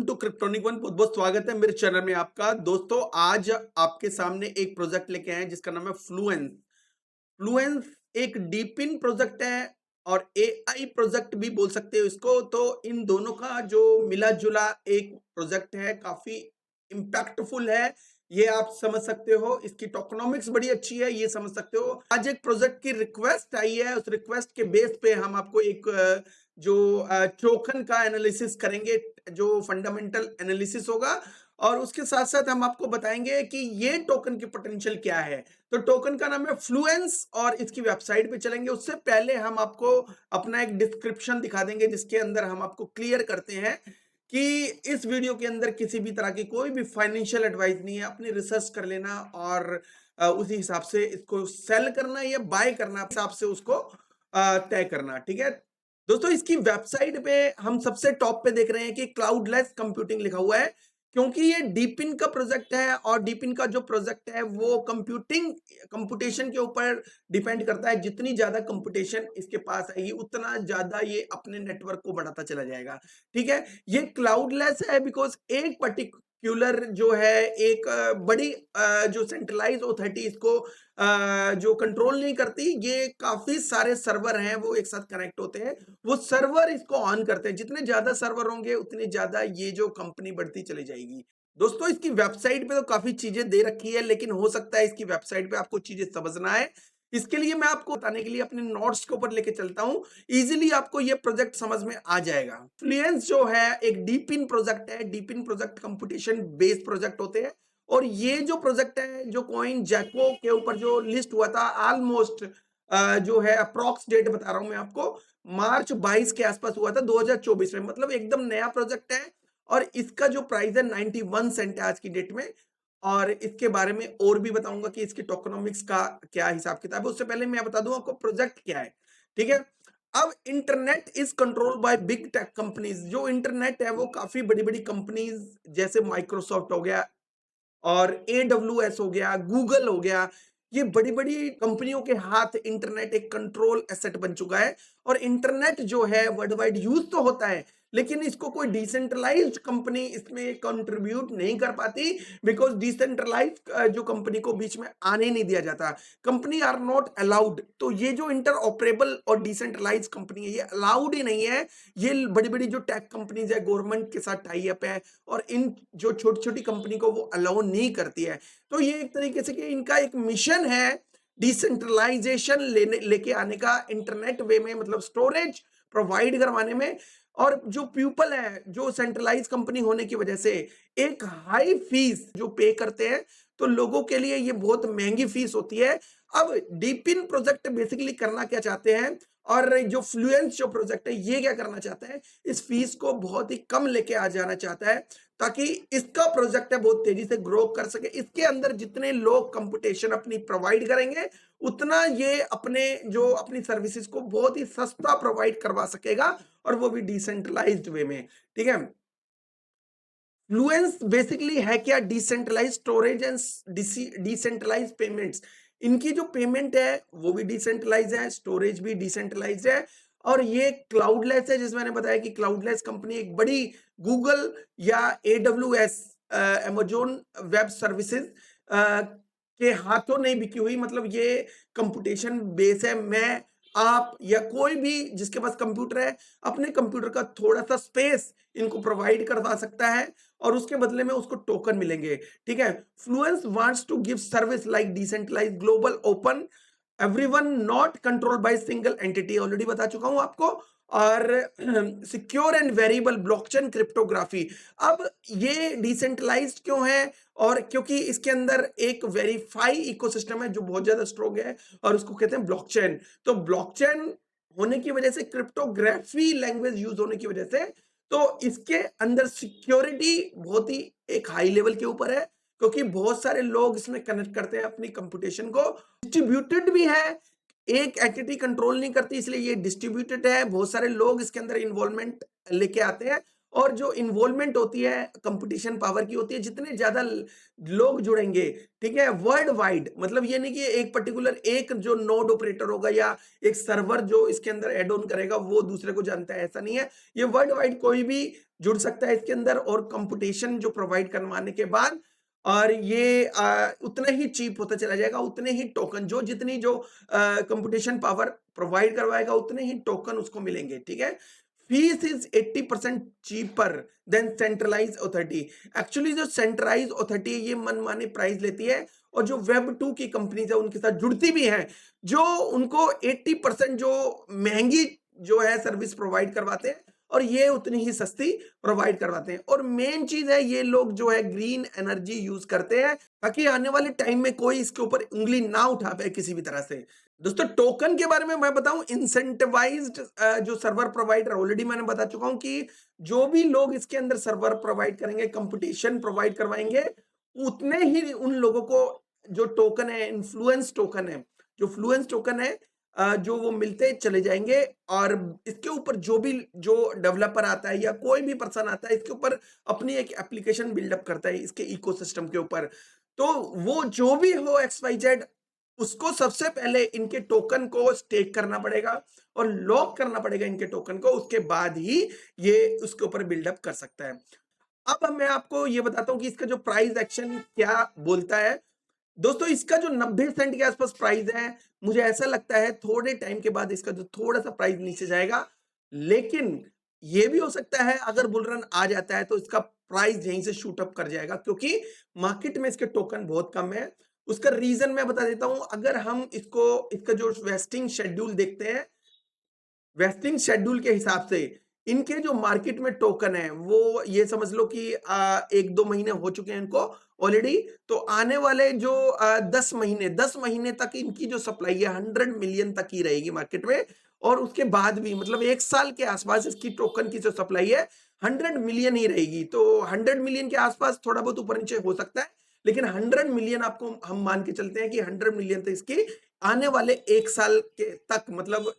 To kryptonic one बहुत बहुत स्वागत है मेरे चैनल में आपका। दोस्तों आज आपके सामने एक प्रोजेक्ट लेके आए हैं जिसका नाम है फ्लुएंस। फ्लुएंस एक डीप इन प्रोजेक्ट है और एआई प्रोजेक्ट भी बोल सकते हो इसको। तो इन दोनों का जो मिला जुला एक प्रोजेक्ट है, काफी इम्पैक्टफुल है, ये आप समझ सकते हो। इसकी टोकनॉमिक्स बड़ी अच्छी है, ये समझ सकते हो। आज एक प्रोजेक्ट की रिक्वेस्ट आई है, उस रिक्वेस्ट के बेस पे हम आपको एक जो टोकन का एनालिसिस करेंगे, जो फंडामेंटल एनालिसिस होगा, और उसके साथ साथ हम आपको बताएंगे कि ये टोकन की पोटेंशियल क्या है। तो टोकन का नाम है फ्लुएंस और इसकी वेबसाइट पे चलेंगे। उससे पहले हम आपको अपना एक डिस्क्रिप्शन दिखा देंगे जिसके अंदर हम आपको क्लियर करते हैं कि इस वीडियो के अंदर किसी भी तरह की कोई भी फाइनेंशियल एडवाइस नहीं है। अपनी रिसर्च कर लेना और उसी हिसाब से इसको सेल करना या बाय करना, हिसाब से उसको तय करना। ठीक है दोस्तों, इसकी वेबसाइट पे हम सबसे टॉप पे देख रहे हैं कि क्लाउडलेस कंप्यूटिंग लिखा हुआ है, क्योंकि ये डीपिन का प्रोजेक्ट है और डीपिन का जो प्रोजेक्ट है वो कंप्यूटेशन के ऊपर डिपेंड करता है। जितनी ज्यादा कंप्यूटेशन इसके पास आएगी उतना ज्यादा ये अपने नेटवर्क को बढ़ाता चला जाएगा। ठीक है, ये क्लाउडलेस है बिकॉज एक पर्टिकुलर जो है एक बड़ी जो सेंट्रलाइज अथॉरिटी इसको जो कंट्रोल नहीं करती। ये काफी सारे सर्वर हैं, वो एक साथ कनेक्ट होते हैं, वो सर्वर इसको ऑन करते हैं। जितने ज्यादा सर्वर होंगे उतनी ज्यादा ये जो कंपनी बढ़ती चली जाएगी। दोस्तों इसकी वेबसाइट पे तो काफी चीजें दे रखी है, लेकिन हो सकता है इसकी वेबसाइट पे आपको चीजें समझना है। इसके लिए मैं आपको बताने के लिए अपने नोट्स के ऊपर लेके चलता हूं, इजीली आपको ये प्रोजेक्ट समझ में आ जाएगा। फ्लुएंस जो है एक डीप इन प्रोजेक्ट है। Deep in project computation based project होते हैं, और ये जो प्रोजेक्ट है जो कॉइन जैको के ऊपर जो लिस्ट हुआ था, ऑलमोस्ट जो है अप्रॉक्स डेट बता रहा हूं मैं आपको, मार्च 22 के आसपास हुआ था 2024 में। मतलब एकदम नया प्रोजेक्ट है और इसका जो प्राइस है 91 सेंट है आज की डेट में। और इसके बारे में और भी बताऊंगा कि इसकी टोकनॉमिक्स का क्या हिसाब किताब है। उससे पहले मैं बता दूं आपको प्रोजेक्ट क्या है। ठीक है, अब internet is control by big tech companies. जो इंटरनेट है वो काफी बड़ी बड़ी कंपनीज जैसे माइक्रोसॉफ्ट हो गया और AWS हो गया, गूगल हो गया, ये बड़ी बड़ी कंपनियों के हाथ इंटरनेट एक कंट्रोल एसेट बन चुका है। और इंटरनेट जो है वर्ल्ड वाइड यूज तो होता है, लेकिन इसको कोई डिसेंट्रलाइज्ड कंपनी इसमें कंट्रीब्यूट नहीं कर पाती, बिकॉज डिसेंट्रलाइज्ड जो कंपनी को बीच में आने नहीं दिया जाता। Company are not allowed. तो ये जो इंटर ऑपरेबल और डिसेंट्रलाइज कंपनी है ये अलाउड ही नहीं है। ये बड़ी बड़ी जो टेक कंपनीज है गवर्नमेंट के साथ टाई अप है, और इन जो छोटी छोटी कंपनी को वो अलाउ नहीं करती है। तो ये एक तरीके से कि इनका एक मिशन है डिसेंट्रलाइजेशन लेके आने का, इंटरनेट वे में, मतलब स्टोरेज प्रोवाइड करवाने में। और जो पीपल है जो सेंट्रलाइज कंपनी होने की वजह से एक हाई फीस जो पे करते हैं, तो लोगों के लिए ये बहुत महंगी फीस होती है। अब डीपिन प्रोजेक्ट बेसिकली करना क्या चाहते हैं, और जो फ्लुएंस जो प्रोजेक्ट है ये क्या करना चाहता है, इस फीस को बहुत ही कम लेके आ जाना चाहता है, ताकि इसका प्रोजेक्ट है बहुत तेजी से ग्रो कर सके। इसके अंदर जितने लोग कंप्यूटेशन अपनी प्रोवाइड करेंगे उतना ये अपने जो अपनी सर्विसेज को बहुत ही सस्ता प्रोवाइड करवा सकेगा, और वो भी डिसेंट्रलाइज्ड वे में। ठीक है, फ्लुएंस बेसिकली है क्या, decentralise storage and decentralise payments. इनकी जो पेमेंट है वो भी डिसेंट्रलाइज है, स्टोरेज भी डिसेंट्रलाइज है, और ये क्लाउडलेस है। जिसमें मैंने बताया कि क्लाउडलेस कंपनी एक बड़ी गूगल या AWS अमेजोन वेब सर्विसेज के हाथों नहीं बिकी हुई। मतलब ये कंप्यूटेशन बेस है। मैं, आप या कोई भी जिसके पास कंप्यूटर है अपने कंप्यूटर का थोड़ा सा स्पेस इनको प्रोवाइड करवा सकता है, और उसके बदले में उसको टोकन मिलेंगे। ठीक है, Fluence wants to give service like decentralised global open everyone not controlled by single entity, already बता चुका हूं आपको। और secure and variable blockchain cryptography. अब ये डिसेंट्रलाइज्ड क्यों है, और क्योंकि इसके अंदर एक वेरीफाई इकोसिस्टम है जो बहुत ज्यादा स्ट्रॉन्ग है, और उसको कहते हैं ब्लॉकचेन। तो ब्लॉकचेन होने की वजह से, क्रिप्टोग्राफी लैंग्वेज यूज होने की वजह से, तो इसके अंदर सिक्योरिटी बहुत ही एक हाई लेवल के ऊपर है, क्योंकि बहुत सारे लोग इसमें कनेक्ट करते हैं अपनी कंप्यूटेशन को। डिस्ट्रीब्यूटेड भी है, एक एंटिटी कंट्रोल नहीं करती, इसलिए ये डिस्ट्रीब्यूटेड है। बहुत सारे लोग इसके अंदर इन्वॉल्वमेंट लेके आते हैं, और जो इन्वॉल्वमेंट होती है कंपटीशन पावर की होती है। जितने ज्यादा लोग जुड़ेंगे, ठीक है, वर्ल्ड वाइड, मतलब ये नहीं कि एक पर्टिकुलर एक जो नोड ऑपरेटर होगा या एक सर्वर जो इसके अंदर एड ऑन करेगा वो दूसरे को जानता है, ऐसा नहीं है। ये वर्ल्ड वाइड कोई भी जुड़ सकता है इसके अंदर और कंप्यूटेशन जो प्रोवाइड करवाने के बाद और ये उतना ही चीप होता चला जाएगा, उतने ही टोकन जो जितनी जो कंप्यूटेशन पावर प्रोवाइड करवाएगा उतने ही टोकन उसको मिलेंगे, ठीक है। Fees is 80% cheaper than centralise authority. Actually जो सेंट्रलाइज अथॉरिटी ये मनमानी प्राइस लेती है और जो वेब 2 की कंपनीज है उनके साथ जुड़ती भी हैं, जो उनको 80% जो महंगी जो है सर्विस प्रोवाइड करवाते हैं और ये उतनी ही सस्ती प्रोवाइड करवाते हैं। और मेन चीज है ये लोग जो है ग्रीन एनर्जी यूज करते हैं ताकि आने वाले टाइम में कोई इसके ऊपर उंगली ना उठा पाए किसी भी तरह से। दोस्तों टोकन के बारे में मैं बताऊं, इंसेंटिवाइज्ड जो सर्वर प्रोवाइडर, ऑलरेडी मैंने बता चुका हूं कि जो भी लोग इसके अंदर सर्वर प्रोवाइड करेंगे, कंपटीशन प्रोवाइड करवाएंगे, उतने ही उन लोगों को जो टोकन है, इन्फ्लुएंस टोकन है, जो फ्लुएंस टोकन है जो वो मिलते चले जाएंगे। और इसके ऊपर जो भी जो डेवलपर आता है या कोई भी पर्सन आता है इसके ऊपर अपनी एक एप्लीकेशन बिल्डअप करता है इसके इकोसिस्टम के ऊपर, तो वो जो भी हो XYZ उसको सबसे पहले इनके टोकन को स्टेक करना पड़ेगा और लॉक करना पड़ेगा इनके टोकन को, उसके बाद ही ये उसके ऊपर बिल्डअप कर सकता है। अब मैं आपको ये बताता हूं कि इसका जो प्राइस एक्शन क्या बोलता है। दोस्तों इसका जो 90 सेंट के आसपास प्राइस है, मुझे ऐसा लगता है थोड़े टाइम के बाद इसका जो थोड़ा सा प्राइस नीचे जाएगा, लेकिन ये भी हो सकता है अगर बुल रन आ जाता है तो इसका प्राइस यहीं से शूट अप कर जाएगा, क्योंकि मार्केट में इसके टोकन बहुत कम है। उसका रीजन मैं बता देता हूं, अगर हम इसका जो वेस्टिंग शेड्यूल देखते हैं, वेस्टिंग शेड्यूल के हिसाब से इनके जो मार्केट में टोकन है वो ये समझ लो कि 1-2 महीने हो चुके हैं इनको ऑलरेडी। तो आने वाले जो 10 महीने तक इनकी जो सप्लाई है 100 मिलियन तक ही रहेगी मार्केट में। और उसके बाद भी मतलब 1 साल के आसपास इसकी टोकन की जो सप्लाई है 100 मिलियन ही रहेगी। तो 100 मिलियन के आसपास थोड़ा बहुत ऊपर नीचे हो सकता है, लेकिन 100 मिलियन आपको हम मान के चलते हैं कि 100 मिलियन तक इसकी आने वाले 1 साल के तक, मतलब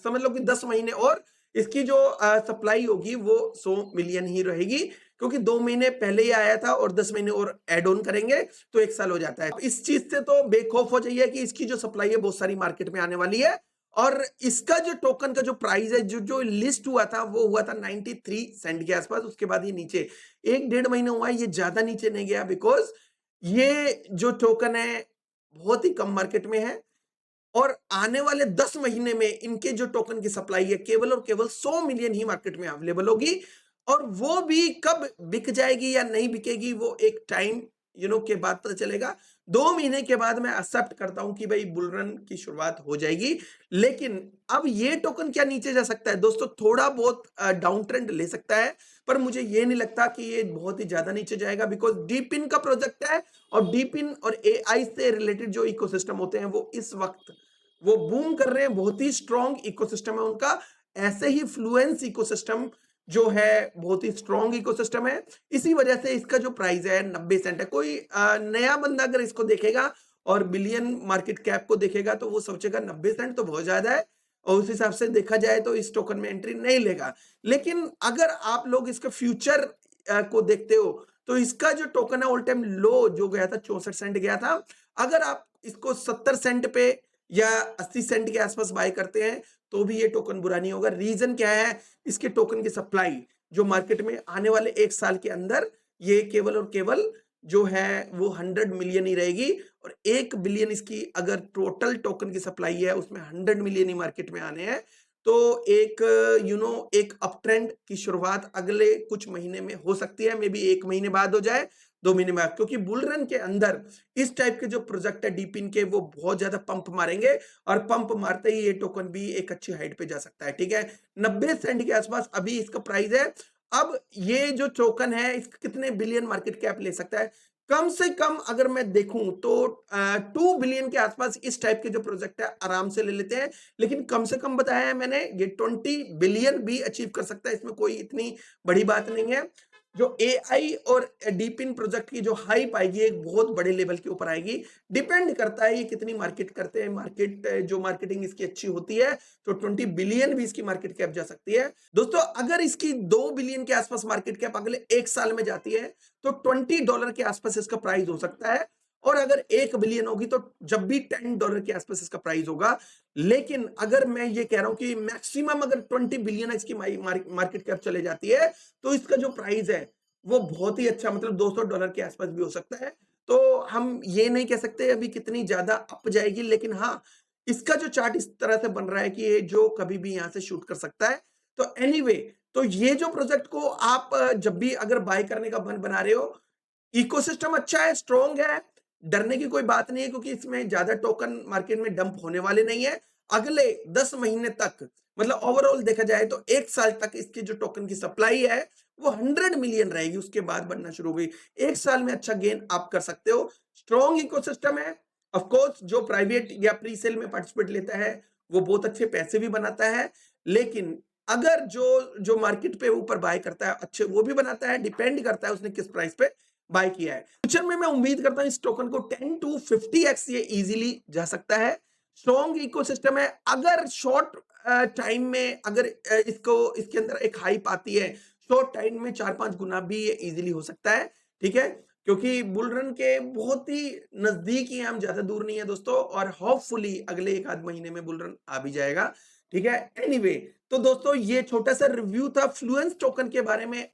समझ लो कि 10 महीने और इसकी जो सप्लाई होगी वो 100 मिलियन ही रहेगी, क्योंकि 2 महीने पहले ही आया था और 10 महीने और ऐड ऑन करेंगे तो 1 साल हो जाता है। इस चीज से तो बेखौफ हो जाइए कि इसकी जो सप्लाई है बहुत सारी मार्केट में आने वाली है। और इसका जो टोकन का जो प्राइस है जो जो लिस्ट हुआ था वो हुआ था 93 सेंट के आसपास। उसके बाद ये नीचे 1-1.5 महीने हुआ है, ये ज्यादा नीचे नहीं गया, बिकॉज ये जो टोकन है बहुत ही कम मार्केट में है और आने वाले 10 महीने में इनके जो टोकन की सप्लाई है केवल और केवल 100 मिलियन ही मार्केट में अवेलेबल होगी। और वो भी कब बिक जाएगी या नहीं बिकेगी वो एक टाइम के बाद पता चलेगा। 2 महीने के बाद मैं एक्सेप्ट करता हूं कि भाई बुल रन की शुरुआत हो जाएगी। लेकिन अब ये टोकन क्या नीचे जा सकता है दोस्तों, थोड़ा बहुत डाउन ट्रेंड ले सकता है, पर मुझे ये नहीं लगता कि ये बहुत ही ज्यादा नीचे जाएगा, बिकॉज डीपिन का प्रोजेक्ट है और डीपिन और AI से रिलेटेड जो इकोसिस्टम होते हैं वो इस वक्त वो बूम कर रहे हैं, बहुत ही स्ट्रॉन्ग इकोसिस्टम है उनका। ऐसे ही फ्लुएंस इकोसिस्टम जो है बहुत ही स्ट्रॉन्ग इकोसिस्टम है, इसी वजह से इसका जो प्राइस है 90 सेंट है। कोई नया बंदा अगर इसको देखेगा और बिलियन मार्केट कैप को देखेगा तो वो सोचेगा 90 सेंट तो बहुत ज्यादा है और उस हिसाब से देखा जाए तो इस टोकन में एंट्री नहीं लेगा। लेकिन अगर आप लोग इसके फ्यूचर को देखते हो तो इसका जो टोकन है ऑल टाइम लो जो गया था 64 सेंट गया था। अगर आप इसको 70 सेंट पे या 80 सेंट के आसपास बाय करते हैं तो भी ये टोकन बुरा नहीं होगा। रीजन क्या है, इसके टोकन की सप्लाई जो मार्केट में आने वाले 1 साल के अंदर ये केवल और केवल जो है वो 100 मिलियन ही रहेगी और 1 बिलियन इसकी अगर टोटल टोकन की सप्लाई है उसमें 100 मिलियन ही मार्केट में आने हैं। तो एक एक अप ट्रेंड की शुरुआत अगले कुछ महीने में हो सकती है, मे बी 1 महीने बाद हो जाए, 2 महीने बाद, क्योंकि बुल रन के अंदर इस टाइप के जो प्रोजेक्ट है डीपिन के वो बहुत ज्यादा पंप मारेंगे और पंप मारते ही ये टोकन भी एक अच्छी हाइट पे जा सकता है। ठीक है, 90 सेंट के आसपास अभी इसका प्राइस है। अब ये जो टोकन है इसका कितने बिलियन मार्केट कैप ले सकता है, कम से कम अगर मैं देखूं तो 2 बिलियन के आसपास इस टाइप के जो प्रोजेक्ट है आराम से ले लेते हैं। लेकिन कम से कम बताया है मैंने, ये 20 बिलियन भी अचीव कर सकता है, इसमें कोई इतनी बड़ी बात नहीं है। जो AI और डीपिन प्रोजेक्ट की जो हाइप आएगी एक बहुत बड़े लेवल के ऊपर आएगी। डिपेंड करता है ये कितनी मार्केट करते हैं, मार्केट जो मार्केटिंग इसकी अच्छी होती है तो 20 बिलियन भी इसकी मार्केट कैप जा सकती है। दोस्तों अगर इसकी 2 बिलियन के आसपास मार्केट कैप अगले 1 साल में जाती है तो $20 के आसपास इसका प्राइस हो सकता है। और अगर 1 बिलियन होगी तो जब भी $10 के आसपास इसका प्राइस होगा। लेकिन अगर मैं ये कह रहा हूं कि मैक्सिमम अगर 20 बिलियन इसकी मार्केट कैप चले जाती है, तो इसका जो प्राइस है वो बहुत ही अच्छा, मतलब $200 के आसपास भी हो सकता है। तो हम ये नहीं कह सकते अभी कितनी ज्यादा अप जाएगी, लेकिन हाँ, इसका जो चार्ट इस तरह से बन रहा है कि ये जो कभी भी यहां से शूट कर सकता है। तो एनीवे, तो ये जो प्रोजेक्ट को आप जब भी अगर बाय करने का मन बना रहे हो, इकोसिस्टम अच्छा है, स्ट्रांग है, डरने की कोई बात नहीं है, क्योंकि इसमें ज्यादा टोकन मार्केट में डंप होने वाले नहीं है। अगले 10 महीने तक, मतलब ओवरऑल देखा जाए तो 1 साल तक इसकी जो टोकन की सप्लाई है वो 100 मिलियन रहेगी, उसके बाद बढ़ना शुरू हो गई। 1 साल में अच्छा गेन आप कर सकते हो। स्ट्रांग इकोसिस्टम है। ऑफ कोर्स जो प्राइवेट या प्री सेल में पार्टिसिपेट लेता है वो बहुत अच्छे पैसे भी बनाता है, लेकिन अगर जो जो मार्केट पे ऊपर बाय करता है अच्छे वो भी बनाता है, डिपेंड करता है उसने किस प्राइस पे बाय किया है। फ्यूचर में मैं उम्मीद करता हूं इस टोकन को 10 टू 50x ये इजीली जा सकता है। स्ट्रॉन्ग इकोसिस्टम है। अगर शॉर्ट टाइम में अगर इसको इसके अंदर एक हाइप आती है, शॉर्ट टाइम में 4-5 गुना भी ये इजीली हो सकता है। ठीक है, क्योंकि बुल रन के बहुत ही नजदीक ही हैं, हम ज्यादा दूर नहीं है दोस्तों, और होपफुली अगले 1 आध महीने में बुल रन आ भी जाएगा। ठीक है, एनीवे, तो दोस्तों ये छोटा सा रिव्यू था फ्लुएंस टोकन के बारे में।